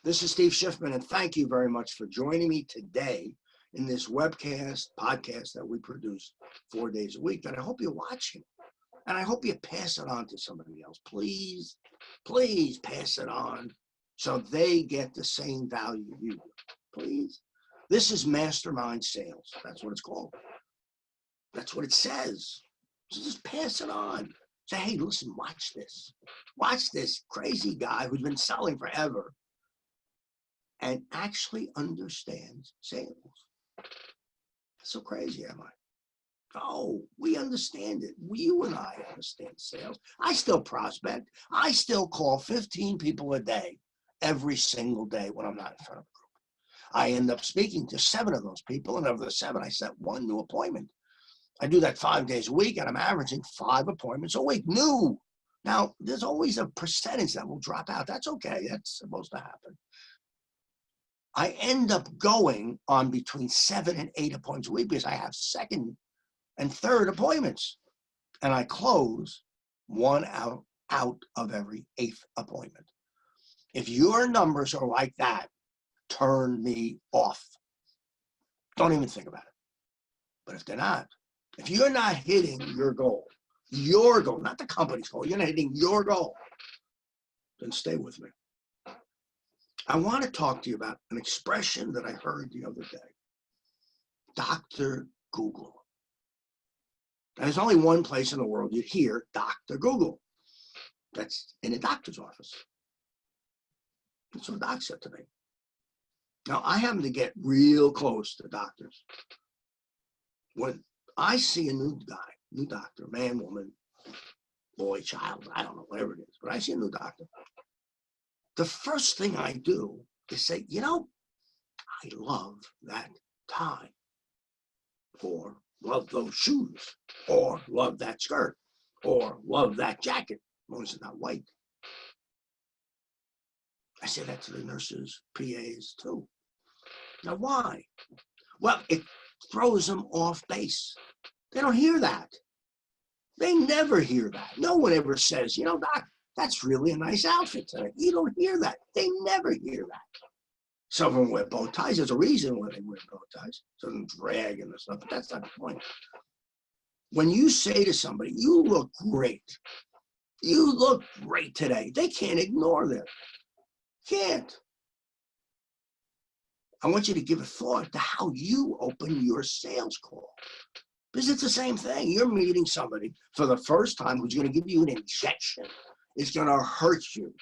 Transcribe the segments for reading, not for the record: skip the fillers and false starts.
This is Steve Schiffman, and thank you very much for joining me today in this webcast, podcast that we produce 4 days a week. And I hope you're watching, and I hope you pass it on to somebody else. Please, please pass it on so they get the same value you do. Please. This is Mastermind Sales. That's what it's called. That's what it says. So just pass it on. Say, hey, listen, watch this. Watch this crazy guy who's been selling forever and actually understands sales. So crazy am I? Oh, we understand it. You and I understand sales. I still prospect. I still call 15 people a day, every single day when I'm not in front of a group. I end up speaking to 7 of those people, and of the 7, I set 1 new appointment. I do that 5 days a week, and I'm averaging 5 appointments a week, new. Now, there's always a percentage that will drop out. That's okay. That's supposed to happen. I end up going on between 7 and 8 appointments a week because I have 2nd and 3rd appointments. And I close 1 out of every 8th appointment. If your numbers are like that, turn me off. Don't even think about it. But if they're not, if you're not hitting your goal, not the company's goal, you're not hitting your goal, then stay with me. I want to talk to you about an expression that I heard the other day. Dr. Google. And there's only one place in the world you'd hear Dr. Google. That's in a doctor's office. That's what a doc said to me. Now, I happen to get real close to doctors. When I see a new guy, new doctor, man, woman, boy, child, I don't know, whatever it is, but I see a new doctor. The first thing I do is say, I love that tie, or love those shoes, or love that skirt, or love that jacket, as long as it's not white. I say that to the nurses, PAs too. Now, why? Well, it throws them off base. They don't hear that. They never hear that. No one ever says, Doc, that's really a nice outfit today. You don't hear that. They never hear that. Some of them wear bow ties. There's a reason why they wear bow ties. So they drag and stuff, but that's not the point. When you say to somebody, you look great. You look great today. They can't ignore that. Can't. I want you to give a thought to how you open your sales call. Because it's the same thing. You're meeting somebody for the first time who's going to give you an injection. It's going to hurt you.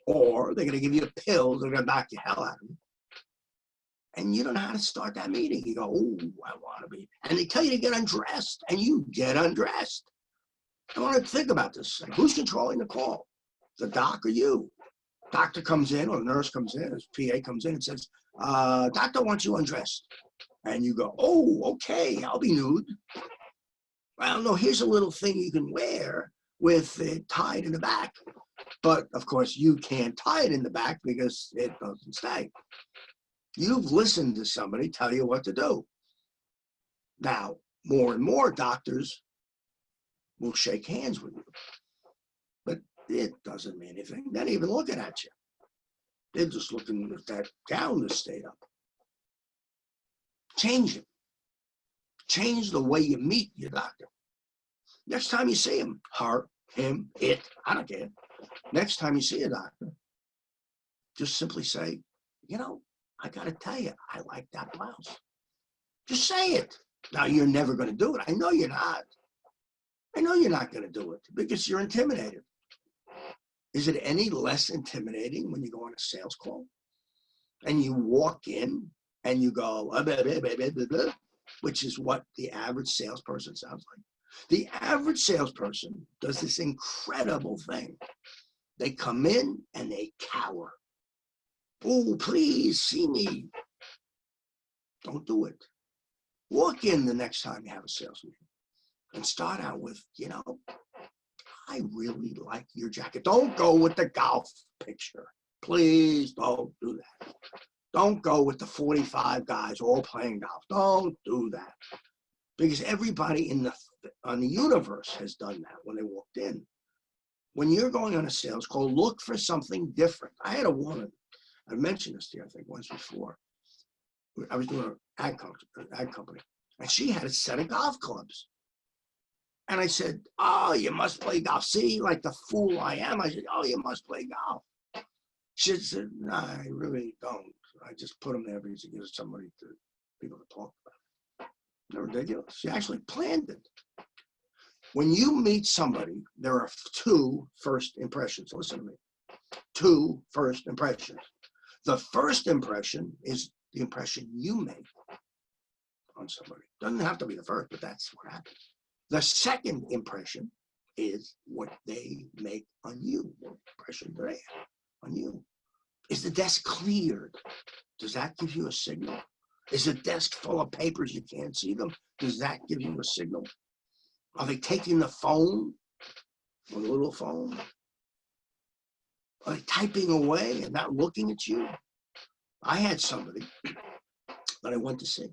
Or they're going to give you a pill. They're going to knock the hell out of you. And you don't know how to start that meeting. You go, oh, I want to be. And they tell you to get undressed. And you get undressed. I want to think about this. Like, who's controlling the call? The doc or you? Doctor comes in, or the nurse comes in, his PA comes in and says, doctor wants you undressed. And you go, oh, okay, I'll be nude. Well, no, here's a little thing you can wear with it tied in the back. But, of course, you can't tie it in the back because it doesn't stay. You've listened to somebody tell you what to do. Now, more and more doctors will shake hands with you. But it doesn't mean anything. They're not even looking at you. They're just looking if that gown is stayed up. Change it. Change the way you meet your doctor. Next time you see him, her, him, it, I don't care. Next time you see a doctor, just simply say, I got to tell you, I like that blouse. Just say it. Now, you're never going to do it. I know you're not. I know you're not going to do it because you're intimidated. Is it any less intimidating when you go on a sales call and you walk in and you go, blah, blah, blah, blah, blah, blah, which is what the average salesperson sounds like? The average salesperson does this incredible thing. They come in and they cower. Oh, please see me. Don't do it. Walk in the next time you have a sales meeting and start out with, I really like your jacket. Don't go with the golf picture. Please don't do that. Don't go with the 45 guys all playing golf. Don't do that. Because everybody on the universe has done that when they walked in. When you're going on a sales call, look for something different. I had a woman I mentioned this to you, I think, once before. I was doing an ad company, and she had a set of golf clubs. And I said, oh, you must play golf. See, like the fool I am. I said, oh, you must play golf. She said, no, I really don't. I just put them there because it gives people to talk about. They're ridiculous. She actually planned it. When you meet somebody, there are 2 first impressions. Listen to me. 2 first impressions. The first impression is the impression you make on somebody. Doesn't have to be the first, but that's what happens. The second impression is what they make on you. What impression do they have on you? Is the desk cleared? Does that give you a signal? Is the desk full of papers you can't see them? Does that give you a signal? Are they taking the phone, the little phone? Are they typing away and not looking at you? I had somebody that I went to see,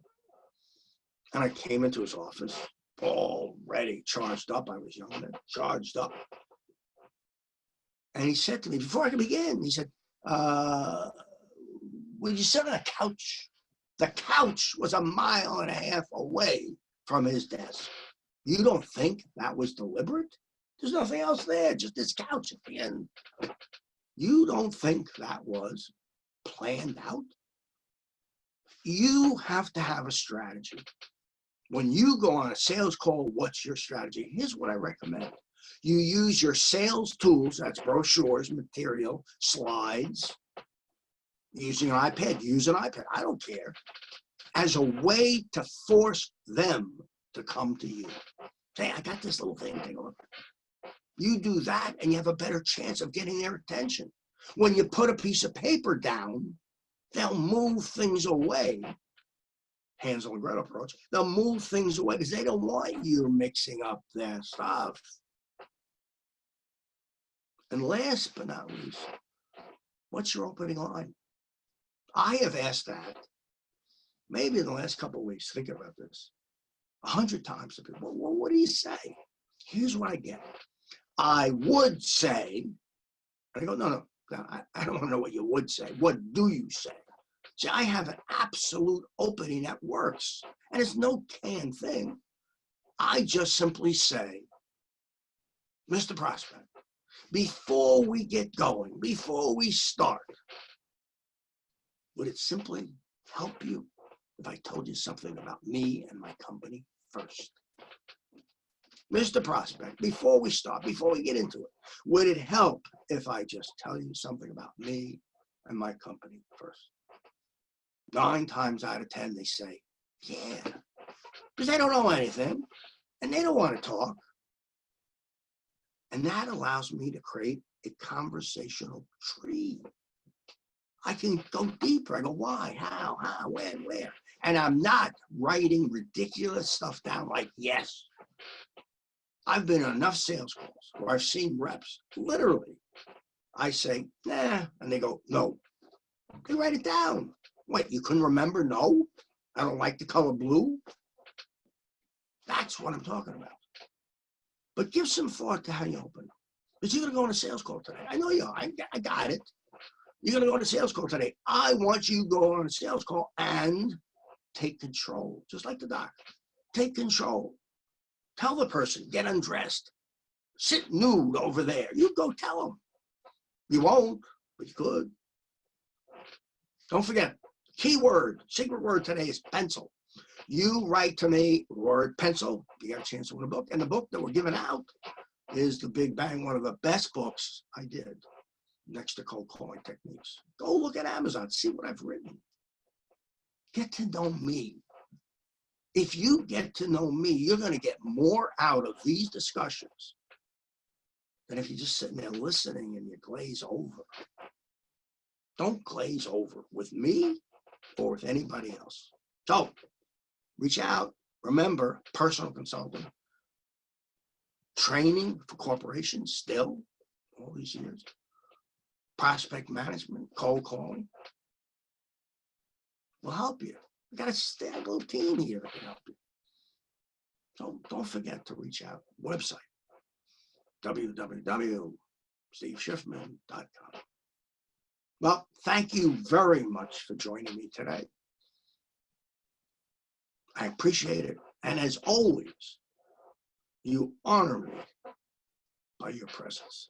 and I came into his office, already charged up. I was young then, charged up. And he said to me, before I could begin, he said, will you sit on a couch? The couch was 1.5 miles away from his desk. You don't think that was deliberate? There's nothing else there, just this couch at the end. You don't think that was planned out? You have to have a strategy. When you go on a sales call, what's your strategy? Here's what I recommend. You use your sales tools, that's brochures, material, slides, using an iPad, use an iPad, I don't care, as a way to force them to come to you. Say, I got this little thing, take a look. You do that and you have a better chance of getting their attention. When you put a piece of paper down, they'll move things away. Hansel and Gretel approach. They'll move things away because they don't want you mixing up their stuff. And last but not least, what's your opening line? I have asked that maybe in the last couple of weeks, thinking about this, 100 times to people. Well, what do you say? Here's what I get. I would say, and I go, no, I don't want to know what you would say. What do you say? See, I have an absolute opening that works, and it's no canned thing. I just simply say, Mr. Prospect, before we get going, before we start, would it simply help you if I told you something about me and my company first? Mr. Prospect, before we start, before we get into it, would it help if I just tell you something about me and my company first? 9 times out of 10, they say, yeah, because they don't know anything and they don't want to talk. And that allows me to create a conversational tree. I can go deeper. I go, why, how, when, where? And I'm not writing ridiculous stuff down like, yes. I've been on enough sales calls where I've seen reps, literally. I say, nah, and they go, no. They write it down. Wait, you couldn't remember? No? I don't like the color blue? That's what I'm talking about. But give some thought to how you open it. But you're going to go on a sales call today. I know you are. I got it. You're going to go on a sales call today. I want you to go on a sales call and take control, just like the doctor. Take control. Tell the person, get undressed. Sit nude over there. You go tell them. You won't, but you could. Don't forget, keyword, secret word today is pencil. You write to me, word pencil, you got a chance to win a book. And the book that we're giving out is The Big Bang, one of the best books I did, next to Cold Calling Techniques. Go look at Amazon, see what I've written. Get to know me. If you get to know me, you're going to get more out of these discussions than if you're just sitting there listening and you glaze over. Don't glaze over with me or with anybody else. So reach out. Remember, personal consulting, training for corporations still, all these years, prospect management, cold calling will help you. We got a little team here that can help you. So don't forget to reach out. Website, www.steveschiffman.com. Well, thank you very much for joining me today. I appreciate it. And as always, you honor me by your presence.